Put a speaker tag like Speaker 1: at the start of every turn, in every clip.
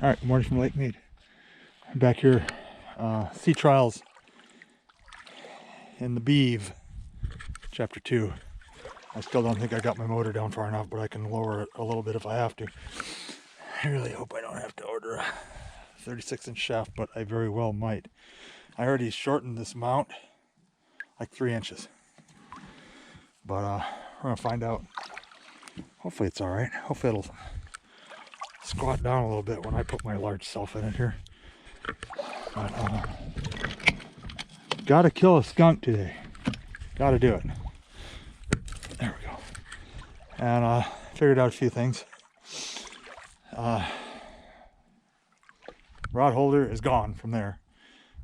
Speaker 1: All right, morning from Lakemead. I'm back here, sea trials in the Beaver, chapter 2. I still don't think I got my motor down far enough, but I can lower it a little bit if I have to. I really hope I don't have to order a 36-inch shaft, but I very well might. I already shortened this mount like 3 inches, but we're gonna find out. Hopefully it's all right. Hopefully it'll squat down a little bit when I put my large self in it here. But gotta kill a skunk today. Gotta do it. There we go. And figured out a few things. Rod holder is gone from there.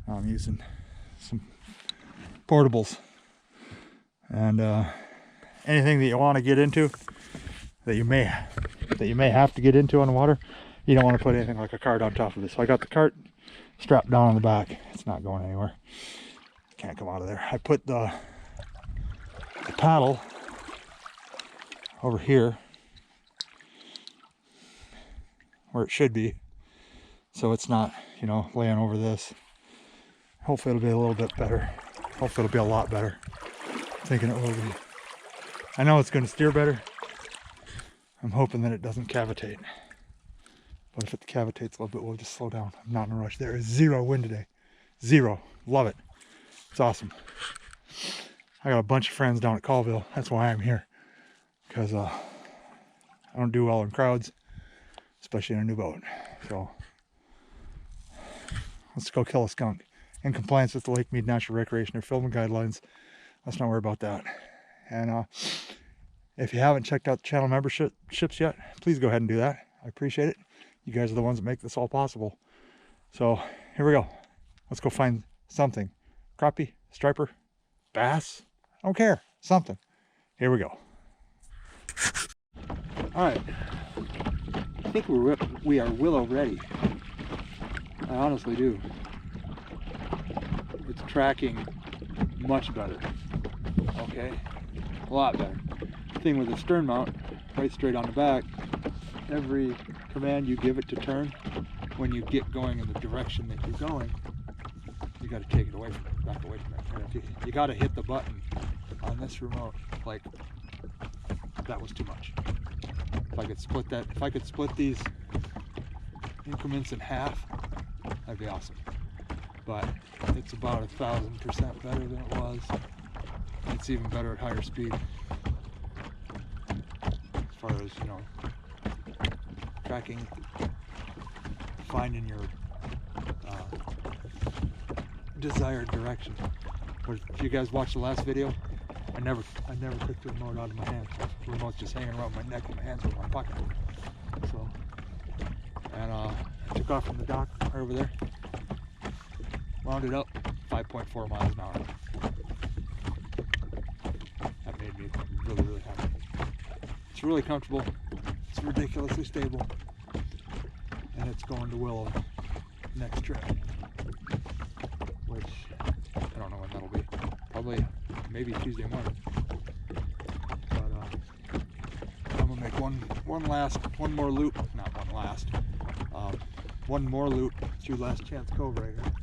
Speaker 1: I'm using some portables. And anything that you want to get into, that you may have to get into on the water, you don't want to put anything like a cart on top of this. So I got the cart strapped down on the back. It's not going anywhere. Can't come out of there. I put the paddle over here where it should be, so it's not, you know, laying over this. Hopefully it'll be a little bit better. Hopefully it'll be a lot better. I'm thinking it will be. I know it's going to steer better. I'm hoping that it doesn't cavitate. But if it cavitates a little bit, we'll just slow down. I'm not in a rush. There is zero wind today. Zero. Love it. It's awesome. I got a bunch of friends down at Colville. That's why I'm here. Because I don't do well in crowds, especially in a new boat. So let's go kill a skunk. In compliance with the Lakemead Natural Recreation or filming guidelines. Let's not worry about that. And if you haven't checked out the channel memberships yet, please go ahead and do that. I appreciate it. You guys are the ones that make this all possible. So here we go. Let's go find something. Crappie, striper, bass, I don't care. Something. Here we go. All right. I think we are willow ready. I honestly do. It's tracking much better. Okay, a lot better. The thing with the stern mount, right straight on the back, every command you give it to turn, when you get going in the direction that you're going, you got to take it away from it, back away from it. You got to hit the button on this remote like that was too much. If I could split these increments in half, that'd be awesome. But it's about 1,000% better than it was. It's even better at higher speed. As far as, you know, tracking, finding your desired direction. But if you guys watched the last video, I never took the remote out of my hand. The remote's just hanging around my neck and my hands in my pocket. So, and I took off from the dock right over there. Wound it up 5.4 miles an hour. That made me really, really happy. It's really comfortable. It's ridiculously stable. And it's going to Willow next trip. Which, I don't know when that'll be. Probably, maybe Tuesday morning. But I'm going to make one more loop. Not one last. One more loop through Last Chance Cove right here.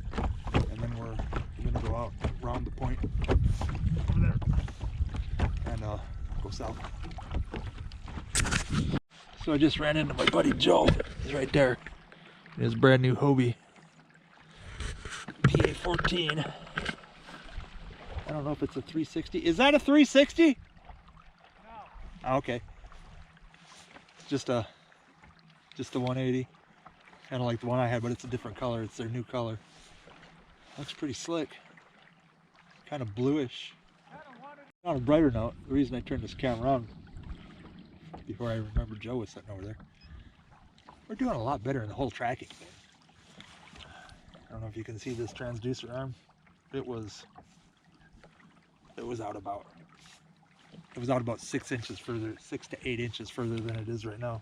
Speaker 1: And then we're going to go out around the point over there and go south. So I just ran into my buddy Joe. He's right there. His brand new Hobie PA-14. I don't know if it's a 360. Is that a 360? No. Oh, okay. It's just the 180. Kind of like the one I had, but it's a different color. It's their new color. Looks pretty slick. Kind of bluish. On a brighter note, the reason I turned this camera on before I remember Joe was sitting over there, we're doing a lot better in the whole tracking thing. I don't know if you can see this transducer arm. It was out about 6 inches further, 6 to 8 inches further than it is right now.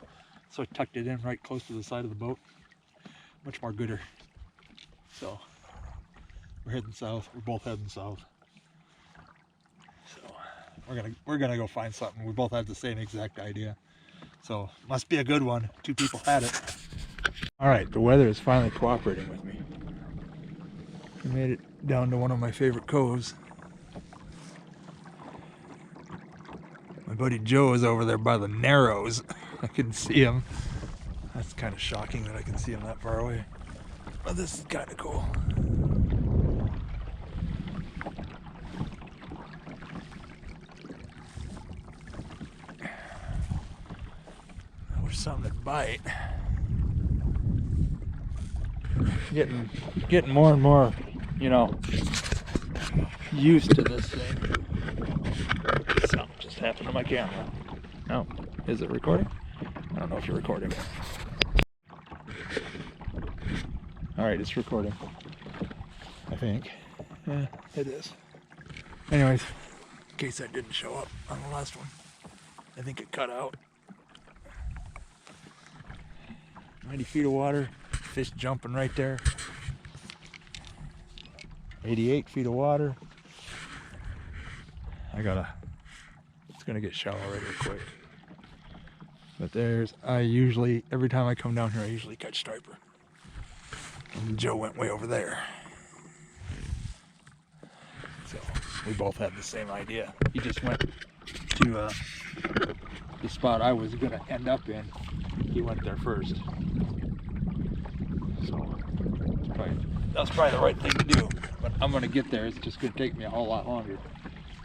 Speaker 1: So I tucked it in right close to the side of the boat. Much more gooder. So we're heading south. We're both heading south. So we're gonna go find something. We both have the same exact idea. So must be a good one. Two people had it. Alright, the weather is finally cooperating with me. I made it down to one of my favorite coves. My buddy Joe is over there by the Narrows. I can see him. That's kind of shocking that I can see him that far away. But this is kind of cool. I wish something would bite. Getting more and more, you know, used to this thing. Something just happened to my camera. No, is it recording? I don't know if you're recording. Alright, it's recording. I think. Yeah, it is. Anyways, in case that didn't show up on the last one, I think it cut out. 90 feet of water, fish jumping right there. 88 feet of water. It's gonna get shallow right here quick. But every time I come down here, I usually catch striper. And Joe went way over there. So we both had the same idea. He just went to the spot I was gonna end up in. He went there first. So that's probably the right thing to do. But I'm gonna get there. It's just gonna take me a whole lot longer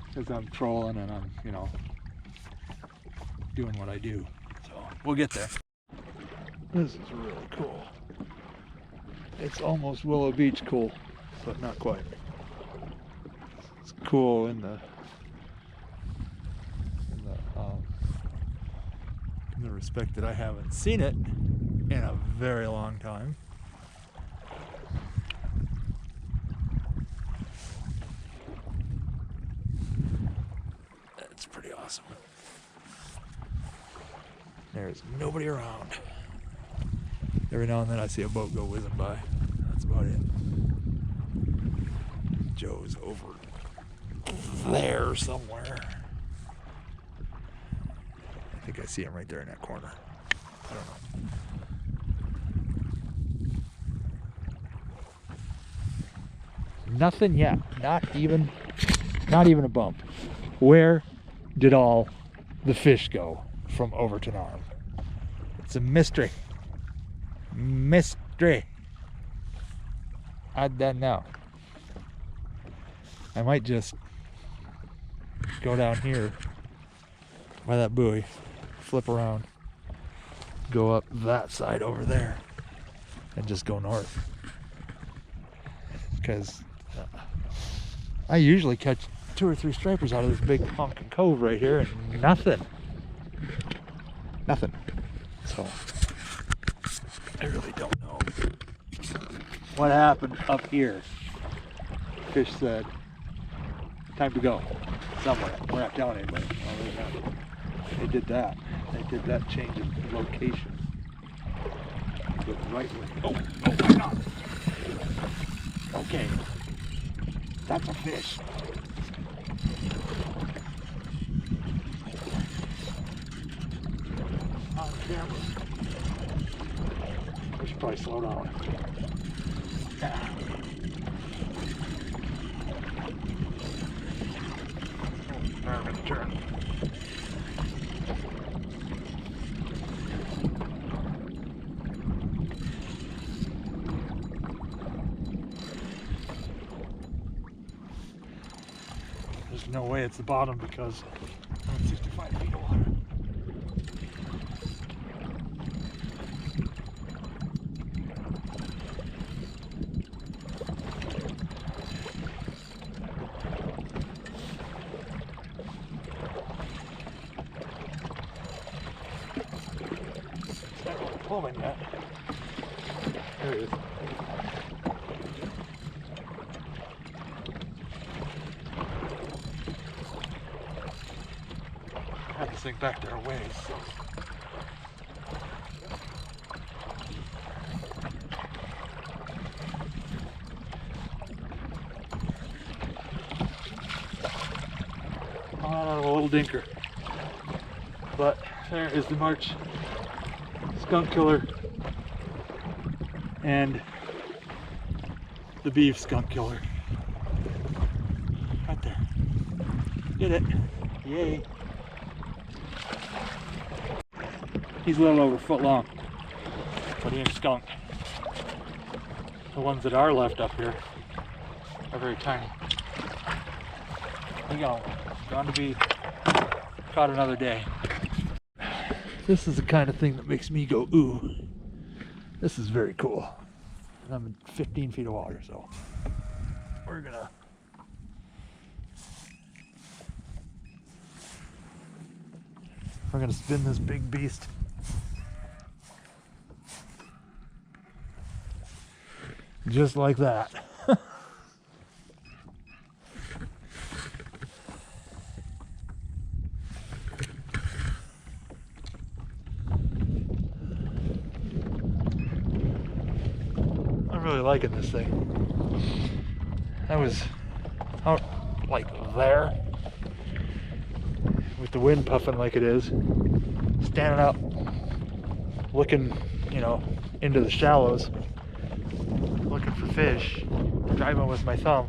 Speaker 1: because I'm trolling and I'm, you know, doing what I do. So we'll get there. This is really cool. It's almost Willow Beach cool, but not quite. It's cool in the respect that I haven't seen it in a very long time. That's pretty awesome. There's nobody around. Every now and then I see a boat go whizzing by. That's about it. Joe's over there somewhere. I think I see him right there in that corner. I don't know. Nothing yet. Not even a bump. Where did all the fish go from Overton Arm? It's a mystery. Mystery. I don't know. I might just go down here by that buoy, flip around, go up that side over there, and just go north. Because I usually catch 2 or 3 stripers out of this big honking cove right here, and nothing. So I really don't know what happened up here. Fish said, time to go somewhere. We're not telling anybody. Well, they did that. They did that change of location. The right way. Oh my God. Okay. That's a fish. On camera. I should probably slow down. Yeah. I'm going to turn. There's no way it's the bottom because I'm at 65 feet of water. Pulling yet. There it is. I have this thing back there a ways, so. On a little dinker. But there is the March skunk killer and the beef skunk killer. Right there. Get it. Yay. He's a little over a foot long, but he ain't skunk. The ones that are left up here are very tiny. He gone to be caught another day. This is the kind of thing that makes me go, ooh, this is very cool. And I'm in 15 feet of water, so we're gonna spin this big beast. Just like that. I'm really liking this thing. I was out like there with the wind puffing like it is, standing up, looking, you know, into the shallows, looking for fish, driving with my thumb.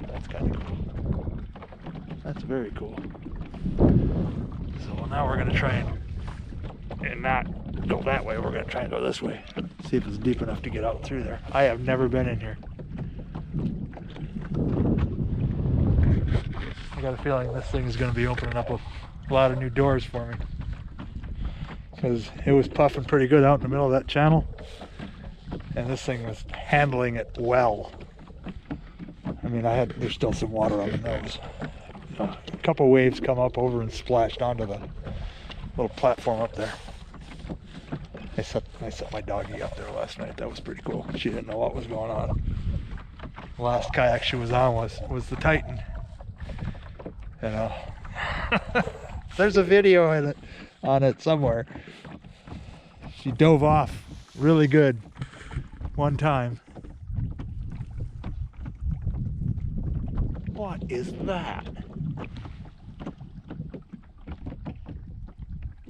Speaker 1: That's kind of cool. That's very cool. So now we're gonna try and not go that way. We're gonna try and go this way. See if it's deep enough to get out through there. I have never been in here. I got a feeling this thing is gonna be opening up a lot of new doors for me, because it was puffing pretty good out in the middle of that channel. And this thing was handling it well. I mean, there's still some water on the nose. A couple waves come up over and splashed onto the little platform up there. I set my doggy up there last night. That was pretty cool. She didn't know what was going on. The last kayak she was on was the Titan. You know, there's a video on it somewhere. She dove off really good one time. What is that?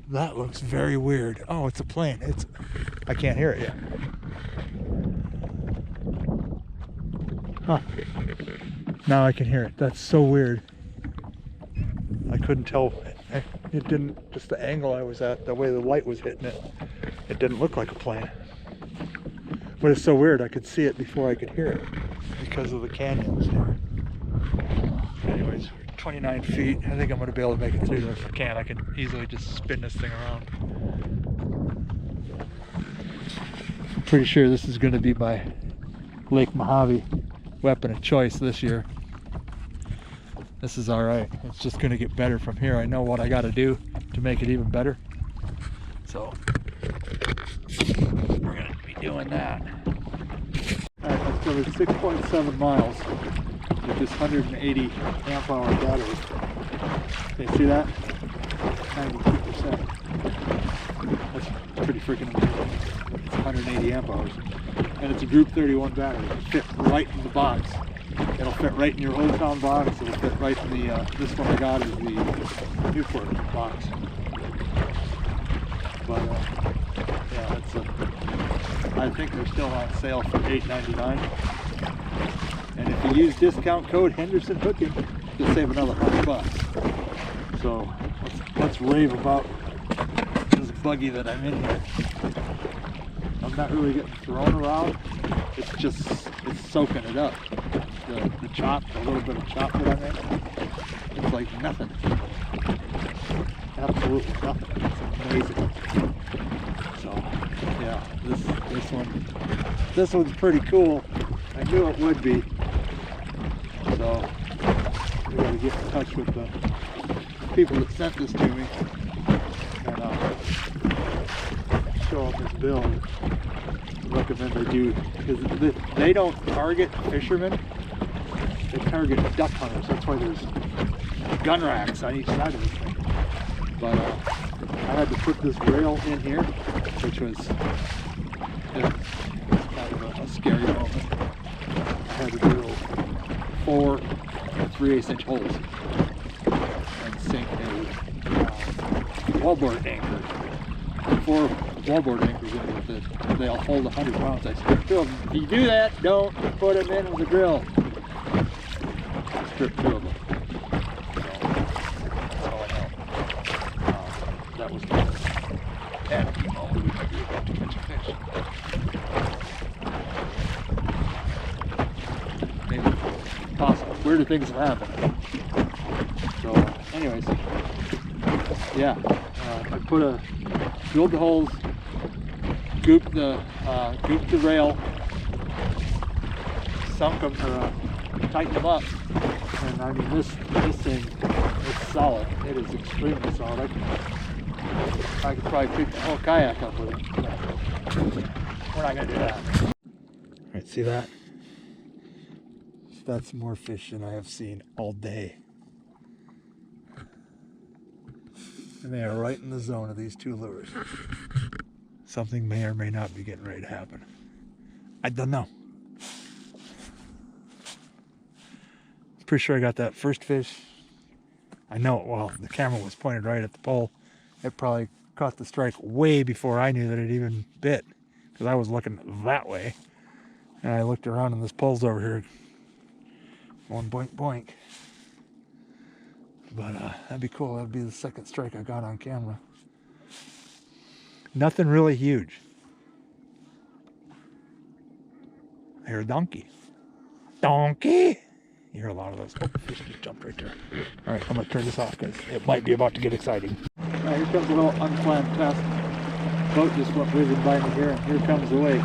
Speaker 1: That looks very weird. Oh, it's a plane. I can't hear it yet. Huh. Now I can hear it. That's so weird. I couldn't tell. It didn't, just the angle I was at, the way the light was hitting it, it didn't look like a plane. But it's so weird, I could see it before I could hear it because of the canyons there. Anyways, 29 feet. I think I'm going to be able to make it through there. If I can, I can easily just spin this thing around. I'm pretty sure this is going to be my Lake Mojave weapon of choice this year. This is alright. It's just going to get better from here. I know what I got to do to make it even better. So we're going to be doing that. Alright, I've covered 6.7 miles with this 180 amp hour battery. Can you see that? 92%. That's pretty freaking amazing. It's 180 amp hours. And it's a Group 31 battery. It'll fit right in the box. It'll fit right in your Old Town box. It'll fit right in the, this one I got is the Newport box. But yeah, I think they're still on sale for $8.99. And if you use discount code Henderson Hooking, you'll save another $100. So let's rave about this buggy that I'm in here. I'm not really getting thrown around. It's soaking it up. The chop, the little bit of chop that I'm in, it's like nothing. Absolutely nothing. It's amazing. So yeah, this one's pretty cool. I knew it would be. So we gotta get in touch with the people that sent this to me and show them this build. Recommend they do, because they don't target fishermen, they target duck hunters. That's why there's gun racks on each side of this thing. But I had to put this rail in here, which was kind of a scary moment. I had to drill 4 3/8-inch holes and sink a wallboard anchor. 4 wallboard anchors in with it. they'll hold 100 pounds. I strip to them. If you do that, don't put them in the grill. I strip to them. That's all I know. That was the panicky moment. We might be about to catch a fish. Maybe possible. Weirder things have happened. So, anyways, yeah, I drilled the holes, gooped the rail, sunk them or tightened them up, and I mean this thing, it's solid. It is extremely solid. I could probably pick the whole kayak up with it. But we're not gonna do that. All right, see that? That's more fish than I have seen all day. And they are right in the zone of these two lures. Something may or may not be getting ready to happen. I don't know. Pretty sure I got that first fish. I know it well. The camera was pointed right at the pole. It probably caught the strike way before I knew that it even bit, because I was looking that way. And I looked around and this pole's over here. One boink boink. But that'd be cool. That'd be the second strike I got on camera. Nothing really huge. I hear a donkey. Donkey! You hear a lot of those. Oh, fish just jumped right there. Alright, I'm going to turn this off because it might be about to get exciting. Alright, here comes a little unplanned test. Boat just went whizzing by me here, and here comes the wake.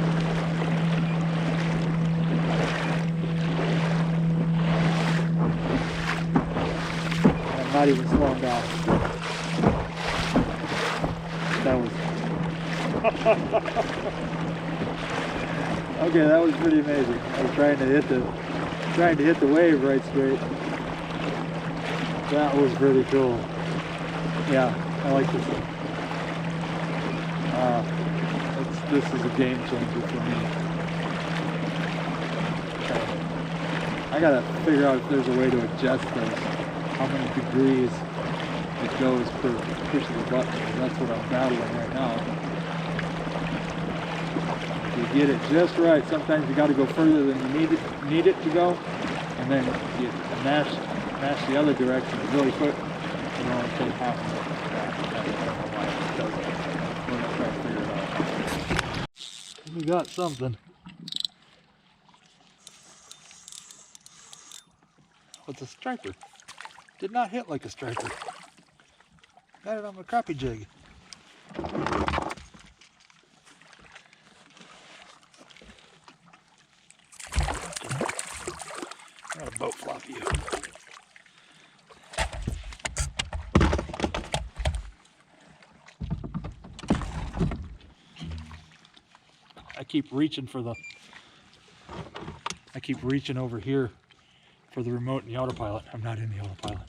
Speaker 1: Not even slowing down. That was okay. That was pretty amazing. I was trying to hit the wave right straight. That was pretty cool. Yeah, I like this thing. This is a game changer for me. I gotta figure out if there's a way to adjust those. How many degrees it goes per push of the button. That's what I'm battling right now. If you get it just right, sometimes you got to go further than you need it to go, and then you mash the other direction really quick. You don't want to take half of it. I don't know why it does that. We're gonna try to figure it out. We got something. What's a striper? Did not hit like a striper. Got it on my crappie jig. Got a boat flop you. I keep reaching over here for the remote and the autopilot. I'm not in the autopilot.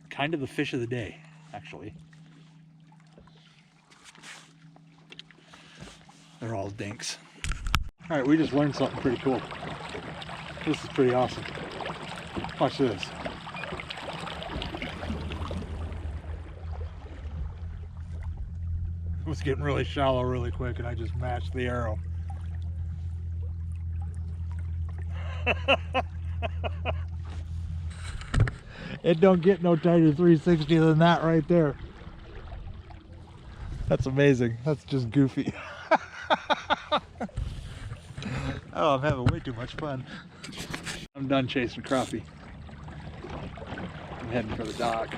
Speaker 1: Kind of the fish of the day, actually. They're all dinks. All right, we just learned something pretty cool. This is pretty awesome. Watch this. It was getting really shallow really quick and I just matched the arrow. It don't get no tighter 360 than that right there. That's amazing. That's just goofy. Oh, I'm having way too much fun. I'm done chasing crappie. I'm heading for the dock.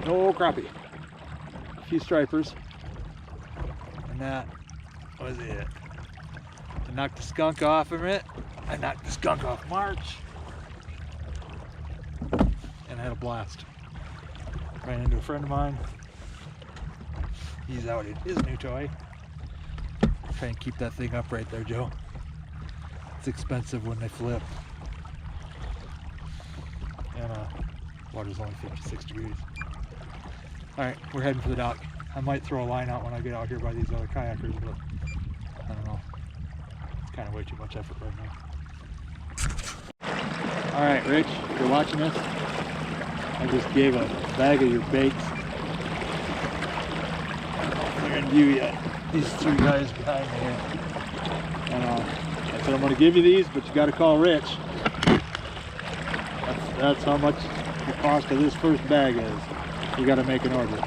Speaker 1: No crappie. A few stripers. And that was it. I knocked the skunk off of it. I knocked the skunk off March. And I had a blast. Ran into a friend of mine. He's out in his new toy. Try and keep that thing up right there, Joe. It's expensive when they flip. And water's only 56 degrees. Alright, we're heading for the dock. I might throw a line out when I get out here by these other kayakers, but I don't know. It's kind of way too much effort right now. Alright, Rich, if you're watching this, I just gave a bag of your baits view yet. These three guys behind me here. And I said, I'm going to give you these, but you got to call Rich. That's how much the cost of this first bag is. You got to make an order.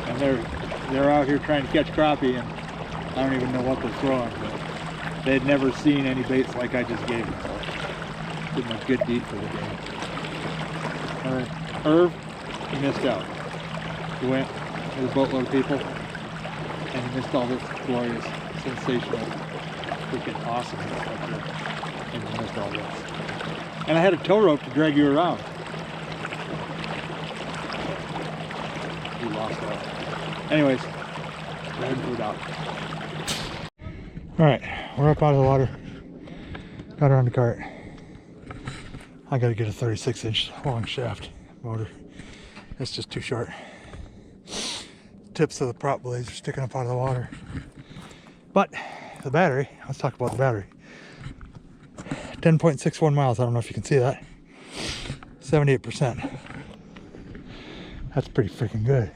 Speaker 1: And they're out here trying to catch crappie, and I don't even know what they're throwing. But they'd never seen any baits like I just gave them. So give them a good deed for the game. All right, Irv, he missed out. He went with a boatload of people, and he missed all this glorious, sensational, freaking awesomeness up there. And he missed all this. And I had a tow rope to drag you around. You lost that. Anyways, go ahead and put it out. Alright, we're up out of the water. Got her on the cart. I gotta get a 36-inch long shaft motor. It's just too short. Tips of the prop blades are sticking up out of the water. But the battery, let's talk about the battery. 10.61 miles, I don't know if you can see that. 78%. That's pretty freaking good.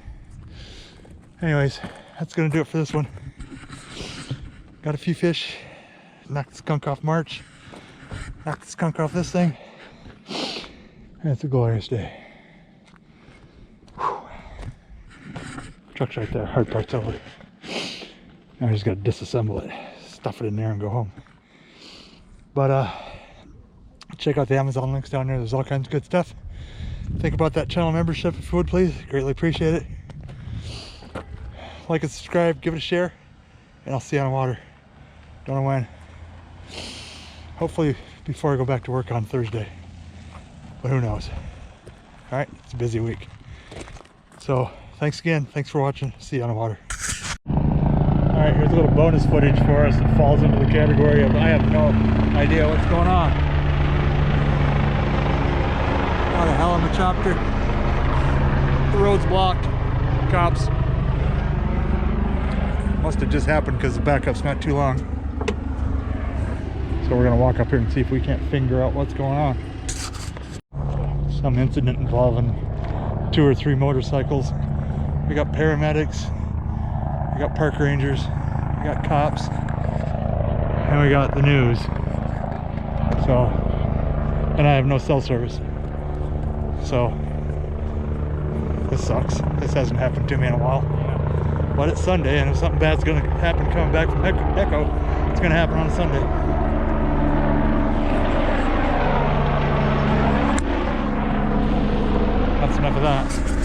Speaker 1: Anyways, that's gonna do it for this one. Got a few fish. Knocked the skunk off March. Knocked the skunk off this thing. And it's a glorious day. Whew. Truck's right there, hard part's over. Now I just gotta disassemble it, stuff it in there and go home. But check out the Amazon links down there. There's all kinds of good stuff. Think about that channel membership if you would, please. Greatly appreciate it. Like and subscribe, give it a share, and I'll see you on the water. Don't know when. Hopefully before I go back to work on Thursday. But who knows. Alright, it's a busy week. So thanks again. Thanks for watching. See you on the water. Alright, here's a little bonus footage for us that falls into the category of I have no idea what's going on. Out of hell in the chopper. The road's blocked. Cops. Must have just happened because the backup's not too long. So we're gonna walk up here and see if we can't figure out what's going on. Some incident involving 2 or 3 motorcycles. We got paramedics, we got park rangers, we got cops, and we got the news. So, and I have no cell service. So, this sucks. This hasn't happened to me in a while. But it's Sunday, and if something bad's gonna happen coming back from Echo, it's gonna happen on Sunday. That's enough of that.